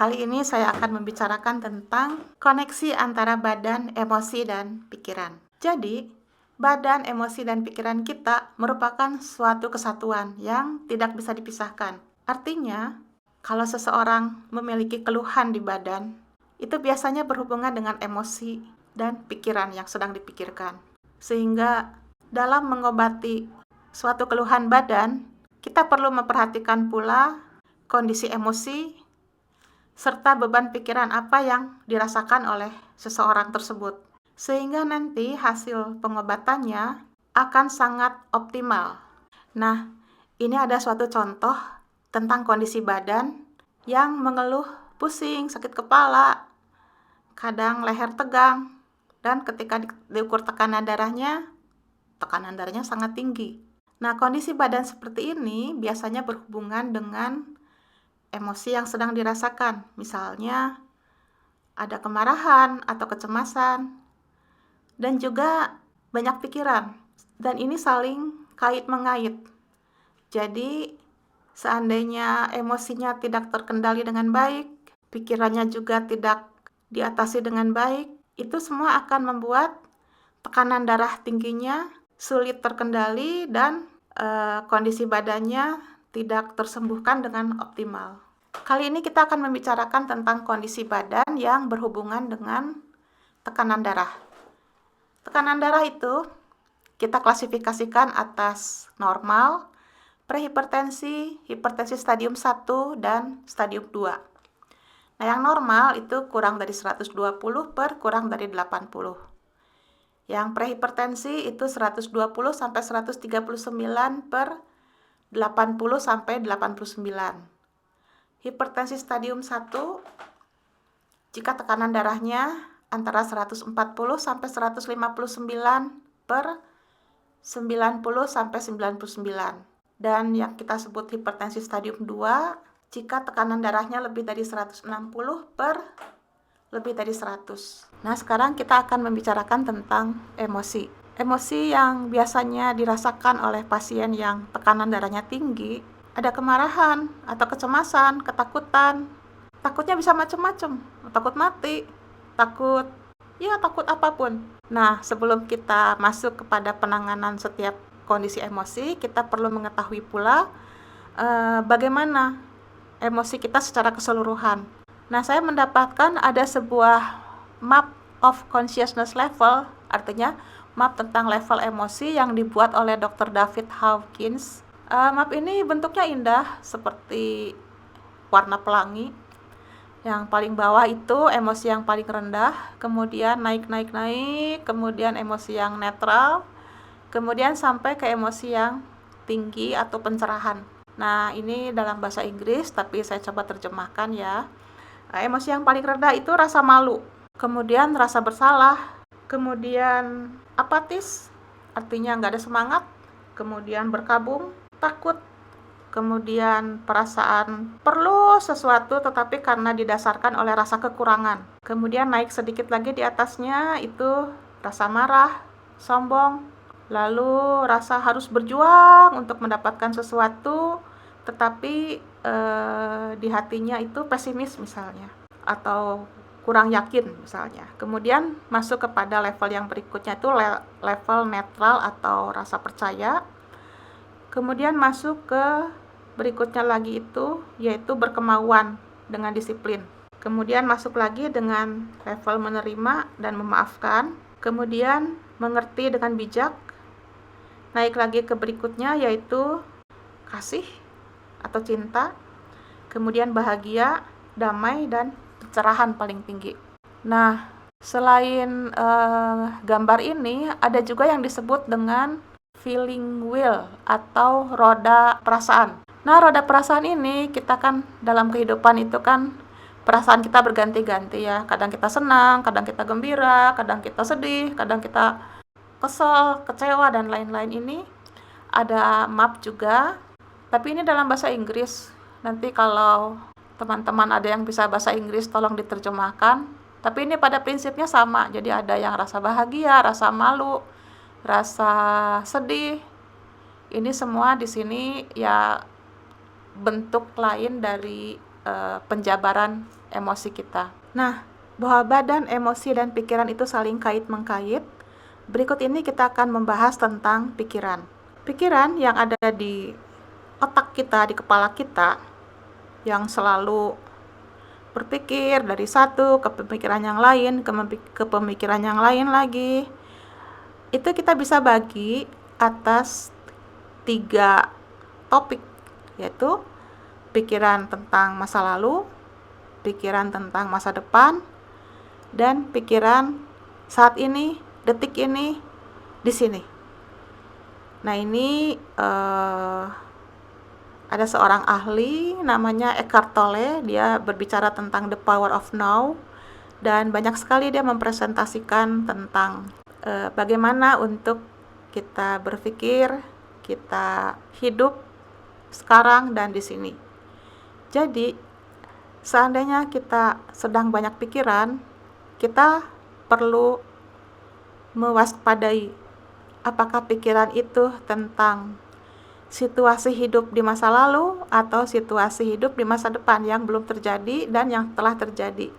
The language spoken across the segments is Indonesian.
Kali ini saya akan membicarakan tentang koneksi antara badan, emosi, dan pikiran. Jadi, badan, emosi, dan pikiran kita merupakan suatu kesatuan yang tidak bisa dipisahkan. Artinya, kalau seseorang memiliki keluhan di badan, itu biasanya berhubungan dengan emosi dan pikiran yang sedang dipikirkan. Sehingga dalam mengobati suatu keluhan badan, kita perlu memperhatikan pula kondisi emosi serta beban pikiran apa yang dirasakan oleh seseorang tersebut. Sehingga nanti hasil pengobatannya akan sangat optimal. Nah, ini ada suatu contoh tentang kondisi badan yang mengeluh pusing, sakit kepala, kadang leher tegang, dan ketika diukur tekanan darahnya sangat tinggi. Nah, kondisi badan seperti ini biasanya berhubungan dengan emosi yang sedang dirasakan. Misalnya, ada kemarahan atau kecemasan, dan juga banyak pikiran. Dan ini saling kait-mengait. Jadi, seandainya emosinya tidak terkendali dengan baik, pikirannya juga tidak diatasi dengan baik, itu semua akan membuat tekanan darah tingginya sulit terkendali dan kondisi badannya tidak tersembuhkan dengan optimal. Kali ini kita akan membicarakan tentang kondisi badan yang berhubungan dengan tekanan darah. Tekanan darah itu kita klasifikasikan atas normal, prehipertensi, hipertensi stadium 1, dan stadium 2. Nah, yang normal itu kurang dari 120 per kurang dari 80. Yang prehipertensi itu 120 sampai 139 per 80 sampai 89. Hipertensi stadium 1 jika tekanan darahnya antara 140 sampai 159 per 90 sampai 99. Dan yang kita sebut hipertensi stadium 2 jika tekanan darahnya lebih dari 160 per lebih dari 100. Nah, sekarang kita akan membicarakan tentang emosi. Emosi yang biasanya dirasakan oleh pasien yang tekanan darahnya tinggi, ada kemarahan atau kecemasan, ketakutan. Takutnya bisa macam-macam, takut mati, takut apapun. Nah, sebelum kita masuk kepada penanganan setiap kondisi emosi, kita perlu mengetahui pula bagaimana emosi kita secara keseluruhan. Nah, saya mendapatkan ada sebuah map of consciousness level, artinya map tentang level emosi yang dibuat oleh Dr. David Hawkins. Map ini bentuknya indah seperti warna pelangi. Yang paling bawah itu emosi yang paling rendah, kemudian naik, kemudian emosi yang netral, kemudian sampai ke emosi yang tinggi atau pencerahan. Nah, ini dalam bahasa Inggris, tapi saya coba terjemahkan ya. Nah, emosi yang paling rendah itu rasa malu, kemudian rasa bersalah, kemudian apatis, artinya nggak ada semangat, kemudian berkabung, takut, kemudian perasaan perlu sesuatu tetapi karena didasarkan oleh rasa kekurangan. Kemudian naik sedikit lagi di atasnya itu rasa marah, sombong, lalu rasa harus berjuang untuk mendapatkan sesuatu tetapi di hatinya itu pesimis misalnya, atau kurang yakin misalnya. Kemudian masuk kepada level yang berikutnya itu level netral atau rasa percaya. Kemudian masuk ke berikutnya lagi itu yaitu berkemauan dengan disiplin. Kemudian masuk lagi dengan level menerima dan memaafkan. Kemudian mengerti dengan bijak. Naik lagi ke berikutnya yaitu kasih atau cinta. Kemudian bahagia, damai, dan pencerahan paling tinggi. Nah, selain gambar ini ada juga yang disebut dengan feeling wheel atau roda perasaan. Nah, roda perasaan ini kita kan dalam kehidupan itu kan perasaan kita berganti-ganti ya. Kadang kita senang, kadang kita gembira, kadang kita sedih, kadang kita kesel, kecewa, dan lain-lain. Ini ada map juga, tapi ini dalam bahasa Inggris. Nanti kalau teman-teman ada yang bisa bahasa Inggris tolong diterjemahkan. Tapi ini pada prinsipnya sama. Jadi ada yang rasa bahagia, rasa malu, rasa sedih. Ini semua di sini ya bentuk lain dari penjabaran emosi kita. Nah, bahwa badan, emosi, dan pikiran itu saling kait-mengkait. Berikut ini kita akan membahas tentang pikiran. Pikiran yang ada di otak kita, di kepala kita, yang selalu berpikir dari satu ke pemikiran yang lain, ke pemikiran yang lain lagi, itu kita bisa bagi atas 3 topik, yaitu pikiran tentang masa lalu, pikiran tentang masa depan, dan pikiran saat ini, detik ini, di sini. Nah, ini ada seorang ahli namanya Eckhart Tolle, dia berbicara tentang the power of now, dan banyak sekali dia mempresentasikan tentang bagaimana untuk kita berpikir, kita hidup sekarang dan di sini. Jadi, seandainya kita sedang banyak pikiran, kita perlu mewaspadai apakah pikiran itu tentang situasi hidup di masa lalu atau situasi hidup di masa depan yang belum terjadi dan yang telah terjadi.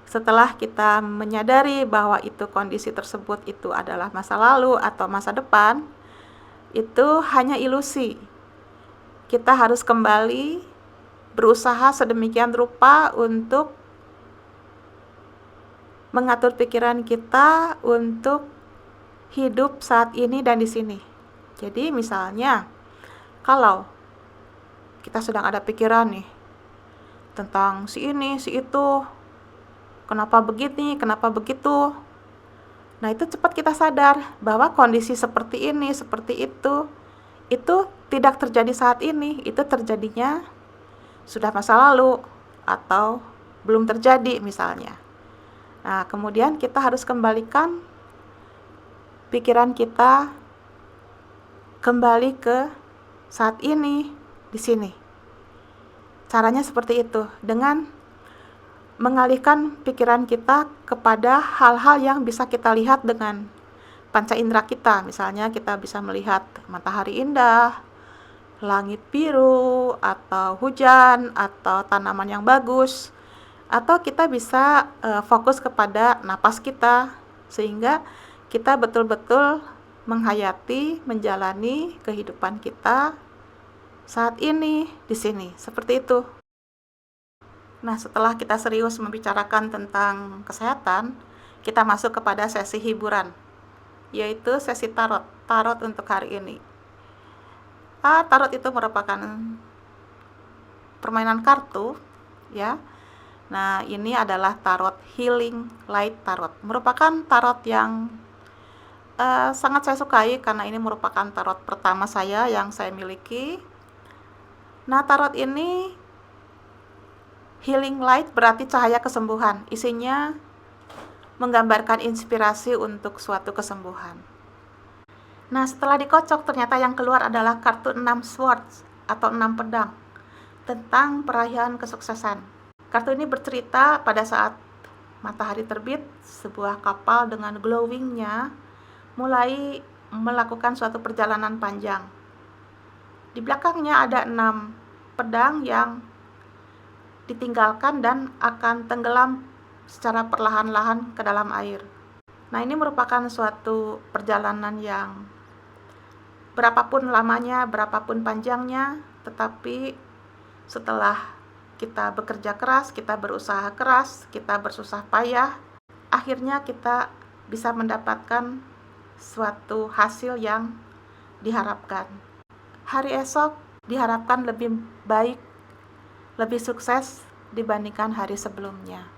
Setelah kita menyadari bahwa itu kondisi tersebut itu adalah masa lalu atau masa depan, itu hanya ilusi. Kita harus kembali berusaha sedemikian rupa untuk mengatur pikiran kita untuk hidup saat ini dan di sini. Jadi misalnya, kalau kita sedang ada pikiran nih tentang si ini, si itu, kenapa begini, kenapa begitu. Nah, itu cepat kita sadar bahwa kondisi seperti ini, seperti itu tidak terjadi saat ini, itu terjadinya sudah masa lalu atau belum terjadi misalnya. Nah, kemudian kita harus kembalikan pikiran kita kembali ke saat ini, di sini. Caranya seperti itu, dengan mengalihkan pikiran kita kepada hal-hal yang bisa kita lihat dengan panca indera kita. Misalnya kita bisa melihat matahari indah, langit biru, atau hujan, atau tanaman yang bagus. Atau kita bisa fokus kepada napas kita, sehingga kita betul-betul menghayati, menjalani kehidupan kita saat ini, di sini. Seperti itu. Nah, setelah kita serius membicarakan tentang kesehatan, kita masuk kepada sesi hiburan, yaitu sesi tarot. Tarot untuk hari ini. Tarot itu merupakan permainan kartu, ya. Nah, ini adalah tarot Healing Light Tarot. Merupakan tarot yang sangat saya sukai karena ini merupakan tarot pertama saya yang saya miliki. Nah, tarot ini Healing Light berarti cahaya kesembuhan. Isinya menggambarkan inspirasi untuk suatu kesembuhan. Nah, setelah dikocok ternyata yang keluar adalah kartu 6 swords atau 6 pedang tentang perayaan kesuksesan. Kartu ini bercerita pada saat matahari terbit, sebuah kapal dengan glowingnya mulai melakukan suatu perjalanan panjang. Di belakangnya ada 6 pedang yang ditinggalkan dan akan tenggelam secara perlahan-lahan ke dalam air. Nah, ini merupakan suatu perjalanan yang berapapun lamanya, berapapun panjangnya, tetapi setelah kita bekerja keras, kita berusaha keras, kita bersusah payah, akhirnya kita bisa mendapatkan suatu hasil yang diharapkan. Hari esok diharapkan lebih baik, lebih sukses dibandingkan hari sebelumnya.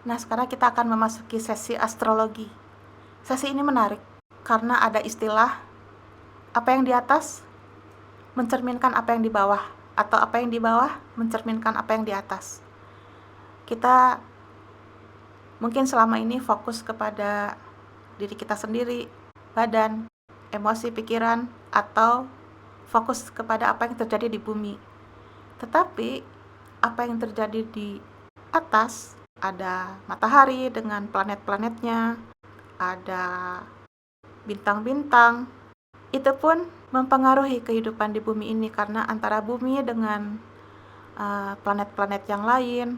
Nah, sekarang kita akan memasuki sesi astrologi. Sesi ini menarik karena ada istilah apa yang di atas mencerminkan apa yang di bawah, atau apa yang di bawah mencerminkan apa yang di atas. Kita mungkin selama ini fokus kepada diri kita sendiri, badan, emosi, pikiran, atau fokus kepada apa yang terjadi di bumi. Tetapi apa yang terjadi di atas, ada matahari dengan planet-planetnya, ada bintang-bintang, itu pun mempengaruhi kehidupan di bumi ini karena antara bumi dengan planet-planet yang lain,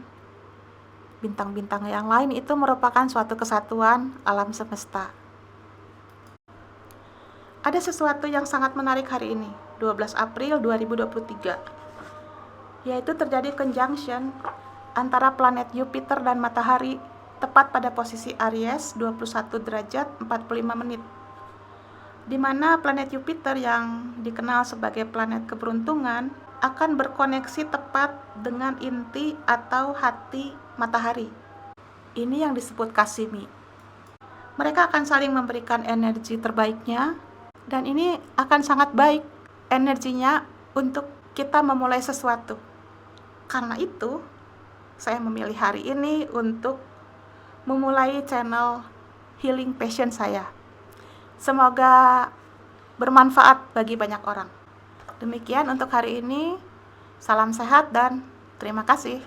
bintang-bintang yang lain, itu merupakan suatu kesatuan alam semesta. Ada sesuatu yang sangat menarik hari ini, 12 April 2023, yaitu terjadi conjunction antara planet Jupiter dan Matahari tepat pada posisi Aries 21 derajat 45 menit, di mana planet Jupiter yang dikenal sebagai planet keberuntungan akan berkoneksi tepat dengan inti atau hati Matahari. Ini yang disebut Kasimi. Mereka akan saling memberikan energi terbaiknya, dan ini akan sangat baik energinya untuk kita memulai sesuatu. Karena itu, saya memilih hari ini untuk memulai channel Healing Passion saya. Semoga bermanfaat bagi banyak orang. Demikian untuk hari ini. Salam sehat dan terima kasih.